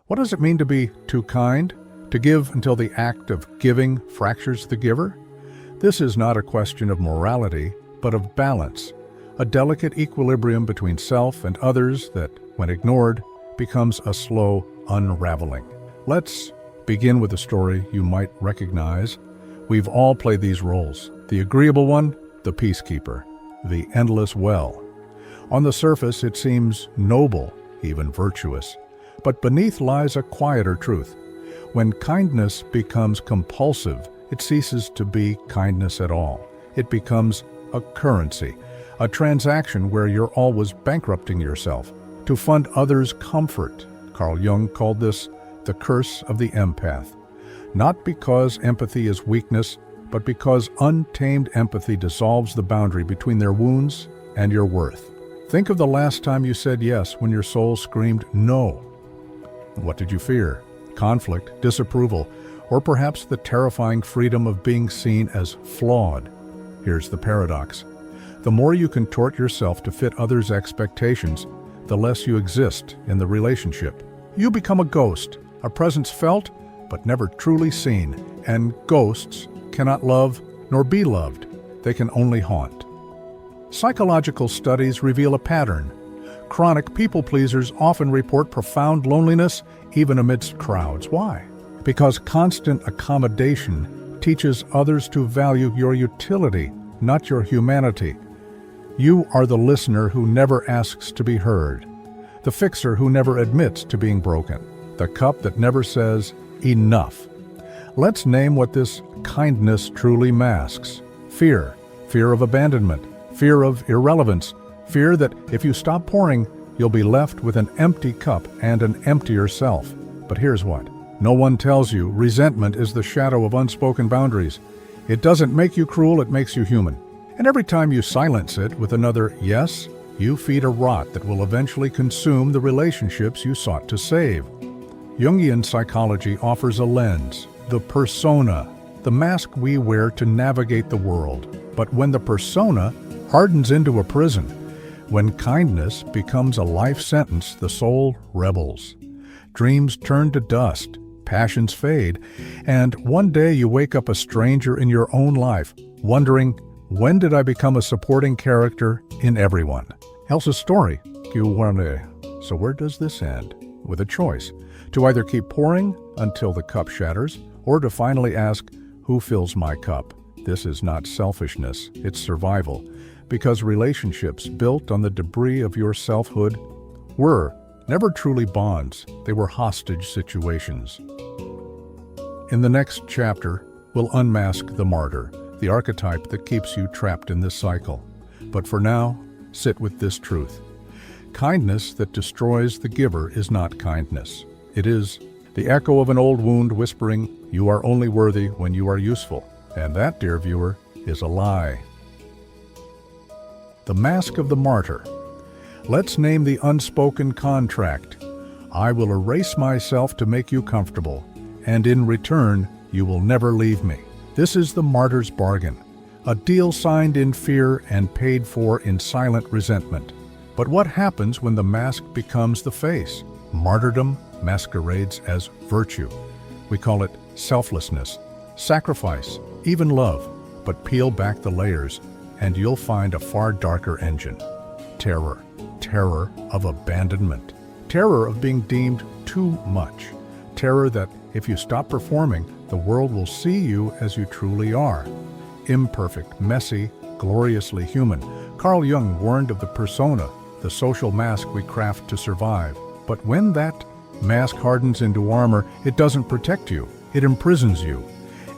What does it mean to be too kind? To give until the act of giving fractures the giver? This is not a question of morality, but of balance, a delicate equilibrium between self and others that, when ignored, becomes a slow unraveling. Let's begin with a story you might recognize. We've all played these roles. The agreeable one, the peacekeeper, the endless well. On the surface, it seems noble, even virtuous. But beneath lies a quieter truth. When kindness becomes compulsive, it ceases to be kindness at all. It becomes a currency, a transaction where you're always bankrupting yourself to fund others' comfort. Carl Jung called this the curse of the empath. Not because empathy is weakness, but because untamed empathy dissolves the boundary between their wounds and your worth. Think of the last time you said yes when your soul screamed no. What did you fear? Conflict, disapproval, or perhaps the terrifying freedom of being seen as flawed? Here's the paradox. The more you contort yourself to fit others' expectations, the less you exist in the relationship. You become a ghost, a presence felt but never truly seen, and ghosts cannot love nor be loved. They can only haunt. Psychological studies reveal a pattern. Chronic people-pleasers often report profound loneliness even amidst crowds. Why? Because constant accommodation teaches others to value your utility, not your humanity. You are the listener who never asks to be heard, the fixer who never admits to being broken, the cup that never says enough. Let's name what this kindness truly masks. Fear. Fear of abandonment. Fear of irrelevance. Fear that if you stop pouring, you'll be left with an empty cup and an emptier self. But here's what. No one tells you resentment is the shadow of unspoken boundaries. It doesn't make you cruel, it makes you human. And every time you silence it with another yes, you feed a rot that will eventually consume the relationships you sought to save. Jungian psychology offers a lens, the persona, the mask we wear to navigate the world. But when the persona hardens into a prison, when kindness becomes a life sentence, the soul rebels. Dreams turn to dust, passions fade, and one day you wake up a stranger in your own life, wondering, when did I become a supporting character in everyone else's story? So where does this end? With a choice, to either keep pouring until the cup shatters, or to finally ask, who fills my cup? This is not selfishness, it's survival, because relationships built on the debris of your selfhood were never truly bonds, they were hostage situations. In the next chapter, we'll unmask the martyr, the archetype that keeps you trapped in this cycle. But for now, sit with this truth. Kindness that destroys the giver is not kindness. It is the echo of an old wound whispering, you are only worthy when you are useful. And that, dear viewer, is a lie. The mask of the martyr. Let's name the unspoken contract. I will erase myself to make you comfortable, and in return, you will never leave me. This is the martyr's bargain, a deal signed in fear and paid for in silent resentment. But what happens when the mask becomes the face? Martyrdom masquerades as virtue. We call it selflessness, sacrifice, even love. But peel back the layers, and you'll find a far darker engine. Terror. Terror of abandonment. Terror of being deemed too much. Terror that if you stop performing, the world will see you as you truly are. Imperfect, messy, gloriously human. Carl Jung warned of the persona, the social mask we craft to survive. But when that mask hardens into armor, it doesn't protect you. It imprisons you.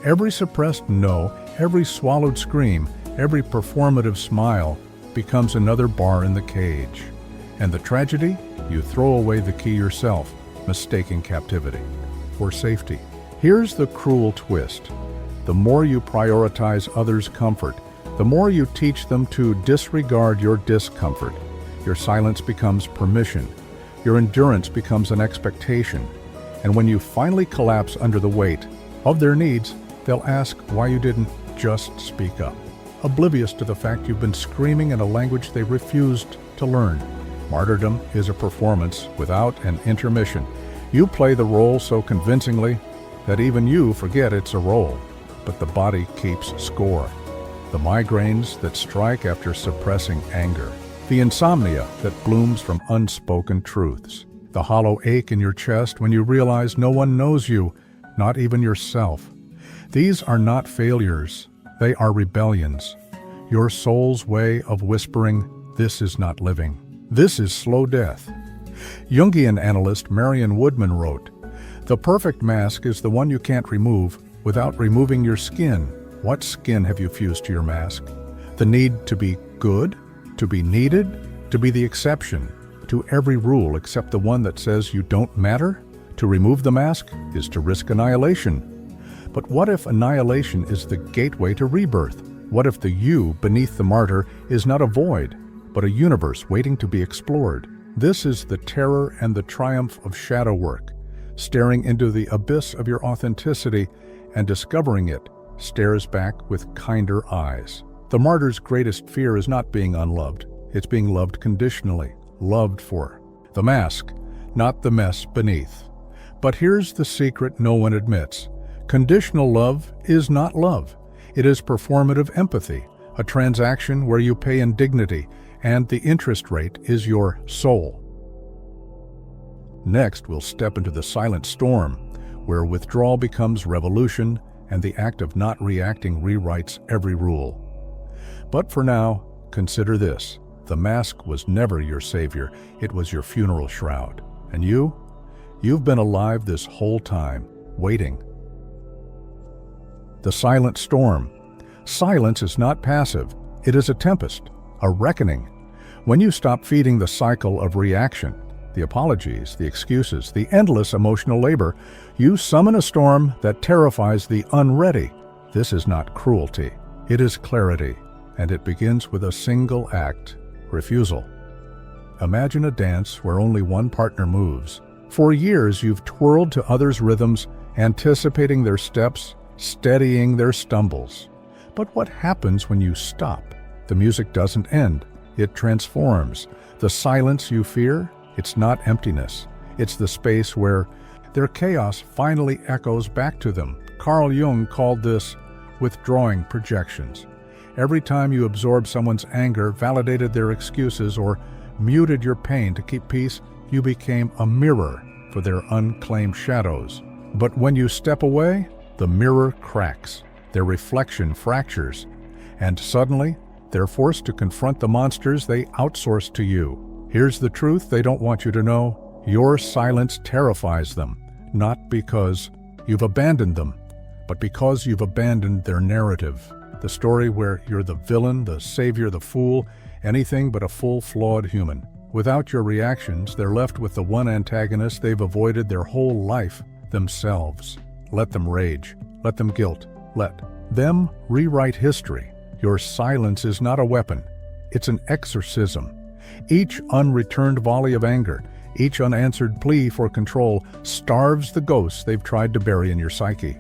Every suppressed no, every swallowed scream, every performative smile becomes another bar in the cage. And the tragedy? You throw away the key yourself, mistaking captivity for safety. Here's the cruel twist. The more you prioritize others' comfort, the more you teach them to disregard your discomfort. Your silence becomes permission. Your endurance becomes an expectation. And when you finally collapse under the weight of their needs, they'll ask why you didn't just speak up, oblivious to the fact you've been screaming in a language they refused to learn. Martyrdom is a performance without an intermission. You play the role so convincingly that even you forget it's a role, but the body keeps score. The migraines that strike after suppressing anger, the insomnia that blooms from unspoken truths, the hollow ache in your chest when you realize no one knows you, not even yourself. These are not failures, they are rebellions. Your soul's way of whispering, "This is not living. This is slow death." Jungian analyst Marion Woodman wrote, "The perfect mask is the one you can't remove without removing your skin." What skin have you fused to your mask? The need to be good? To be needed? To be the exception to every rule except the one that says you don't matter? To remove the mask is to risk annihilation. But what if annihilation is the gateway to rebirth? What if the you beneath the martyr is not a void, but a universe waiting to be explored? This is the terror and the triumph of shadow work. Staring into the abyss of your authenticity and discovering it stares back with kinder eyes. The martyr's greatest fear is not being unloved. It's being loved conditionally, loved for. The mask, not the mess beneath. But here's the secret no one admits. Conditional love is not love. It is performative empathy, a transaction where you pay in dignity, and the interest rate is your soul. Next, we'll step into the silent storm, where withdrawal becomes revolution, and the act of not reacting rewrites every rule. But for now, consider this. The mask was never your savior, it was your funeral shroud. And you've been alive this whole time, waiting. The silent storm. Silence is not passive, it is a tempest, a reckoning. When you stop feeding the cycle of reaction, the apologies, the excuses, the endless emotional labor, you summon a storm that terrifies the unready. This is not cruelty, it is clarity, and it begins with a single act, refusal. Imagine a dance where only one partner moves. For years you've twirled to others' rhythms, anticipating their steps, steadying their stumbles. But what happens when you stop? The music doesn't end, it transforms. The silence you fear, it's not emptiness. It's the space where their chaos finally echoes back to them. Carl Jung called this withdrawing projections. Every time you absorbed someone's anger, validated their excuses, or muted your pain to keep peace, you became a mirror for their unclaimed shadows. But when you step away, the mirror cracks, their reflection fractures, and suddenly they're forced to confront the monsters they outsourced to you. Here's the truth they don't want you to know. Your silence terrifies them, not because you've abandoned them, but because you've abandoned their narrative. The story where you're the villain, the savior, the fool, anything but a full, flawed human. Without your reactions, they're left with the one antagonist they've avoided their whole life, themselves. Let them rage, let them guilt, let them rewrite history. Your silence is not a weapon, it's an exorcism. Each unreturned volley of anger, each unanswered plea for control starves the ghosts they've tried to bury in your psyche.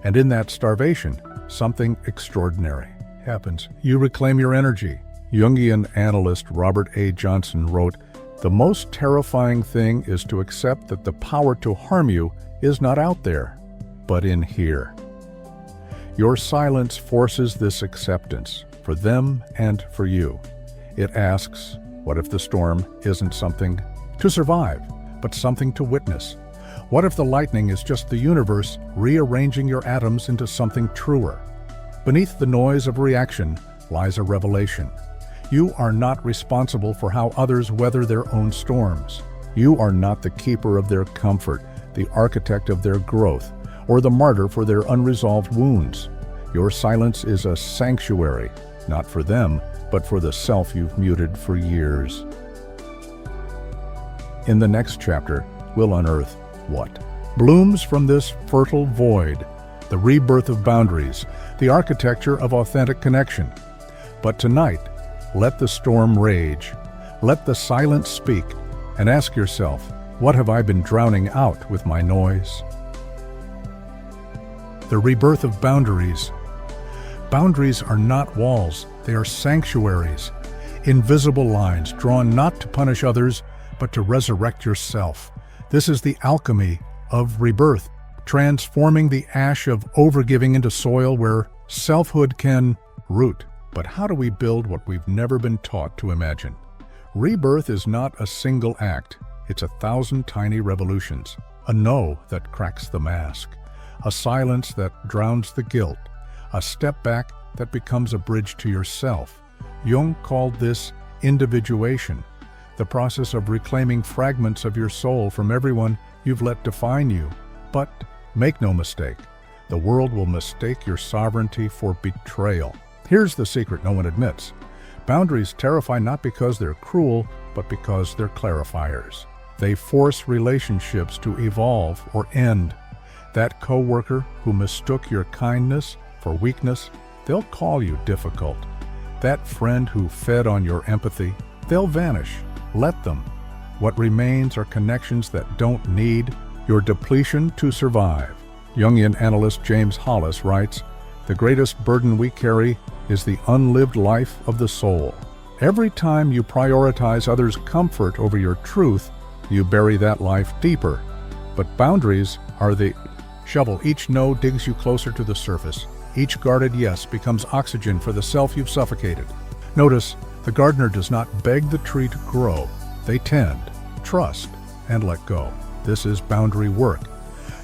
And in that starvation, something extraordinary happens. You reclaim your energy. Jungian analyst Robert A. Johnson wrote, "The most terrifying thing is to accept that the power to harm you is not out there, but in here." Your silence forces this acceptance, for them and for you. It asks, what if the storm isn't something to survive, but something to witness? What if the lightning is just the universe rearranging your atoms into something truer? Beneath the noise of reaction lies a revelation. You are not responsible for how others weather their own storms. You are not the keeper of their comfort, the architect of their growth, or the martyr for their unresolved wounds. Your silence is a sanctuary, not for them, but for the self you've muted for years. In the next chapter, we'll unearth what blooms from this fertile void, the rebirth of boundaries, the architecture of authentic connection. But tonight, let the storm rage, let the silence speak, and ask yourself, what have I been drowning out with my noise? The rebirth of boundaries. Boundaries are not walls, they are sanctuaries, invisible lines drawn not to punish others, but to resurrect yourself. This is the alchemy of rebirth, transforming the ash of overgiving into soil where selfhood can root. But how do we build what we've never been taught to imagine? Rebirth is not a single act. It's 1,000 tiny revolutions. A no that cracks the mask. A silence that drowns the guilt. A step back that becomes a bridge to yourself. Jung called this individuation, the process of reclaiming fragments of your soul from everyone you've let define you. But make no mistake, the world will mistake your sovereignty for betrayal. Here's the secret no one admits. Boundaries terrify not because they're cruel, but because they're clarifiers. They force relationships to evolve or end. That coworker who mistook your kindness for weakness, they'll call you difficult. That friend who fed on your empathy, they'll vanish. Let them. What remains are connections that don't need your depletion to survive. Jungian analyst James Hollis writes, "The greatest burden we carry is the unlived life of the soul. Every time you prioritize others' comfort over your truth, you bury that life deeper. But boundaries are the shovel. Each no digs you closer to the surface. Each guarded yes becomes oxygen for the self you've suffocated." Notice, the gardener does not beg the tree to grow. They tend, trust, and let go. This is boundary work.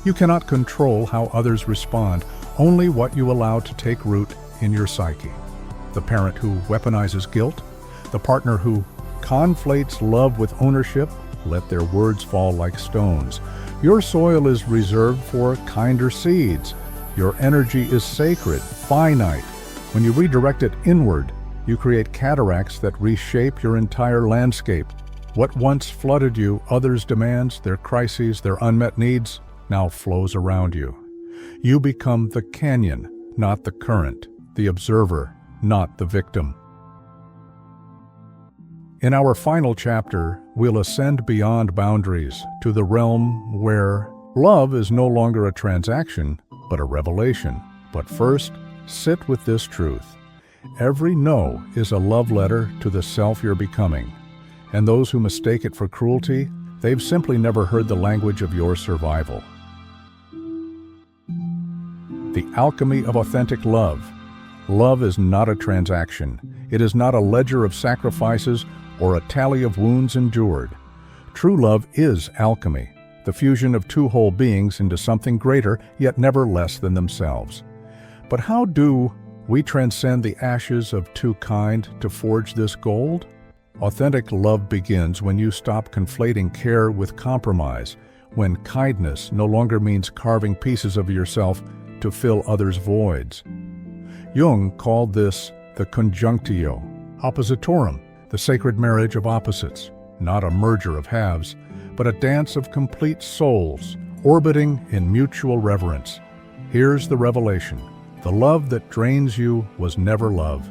You cannot control how others respond, only what you allow to take root in your psyche. The parent who weaponizes guilt, the partner who conflates love with ownership, let their words fall like stones. Your soil is reserved for kinder seeds. Your energy is sacred, finite. When you redirect it inward, you create cataracts that reshape your entire landscape. What once flooded you, others' demands, their crises, their unmet needs, now flows around you. You become the canyon, not the current, the observer, not the victim. In our final chapter, we'll ascend beyond boundaries to the realm where love is no longer a transaction, but a revelation. But first, sit with this truth. Every no is a love letter to the self you're becoming. And those who mistake it for cruelty, they've simply never heard the language of your survival. The alchemy of authentic love. Love is not a transaction. It is not a ledger of sacrifices or a tally of wounds endured. True love is alchemy, the fusion of two whole beings into something greater, yet never less than themselves. But how do we transcend the ashes of too kind to forge this gold? Authentic love begins when you stop conflating care with compromise, when kindness no longer means carving pieces of yourself to fill others' voids. Jung called this the conjunctio oppositorum, the sacred marriage of opposites, not a merger of halves, but a dance of complete souls, orbiting in mutual reverence. Here's the revelation. The love that drains you was never love.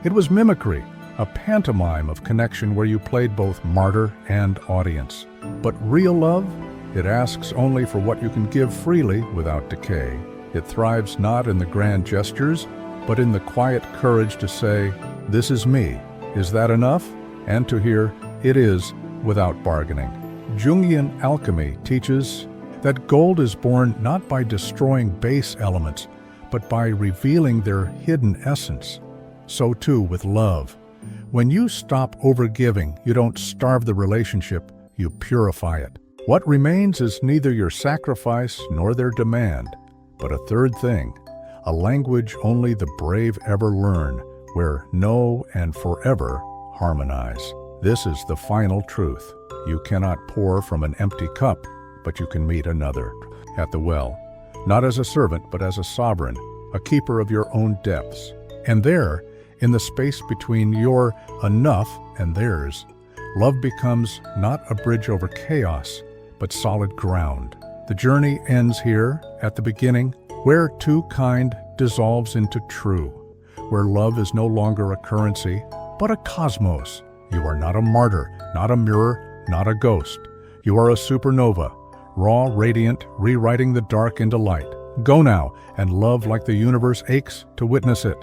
It was mimicry, a pantomime of connection where you played both martyr and audience. But real love, it asks only for what you can give freely without decay. It thrives not in the grand gestures, but in the quiet courage to say, "This is me. Is that enough?" And to hear, "It is," without bargaining. Jungian alchemy teaches that gold is born not by destroying base elements, but by revealing their hidden essence. So too with love. When you stop overgiving, you don't starve the relationship, you purify it. What remains is neither your sacrifice nor their demand, but a third thing, a language only the brave ever learn, where no and forever harmonize. This is the final truth. You cannot pour from an empty cup, but you can meet another at the well, not as a servant, but as a sovereign, a keeper of your own depths. And there, in the space between your enough and theirs, love becomes not a bridge over chaos, but solid ground. The journey ends here, at the beginning, where too kind dissolves into true, where love is no longer a currency, but a cosmos. You are not a martyr, not a mirror, not a ghost. You are a supernova, raw, radiant, rewriting the dark into light. Go now and love like the universe aches to witness it.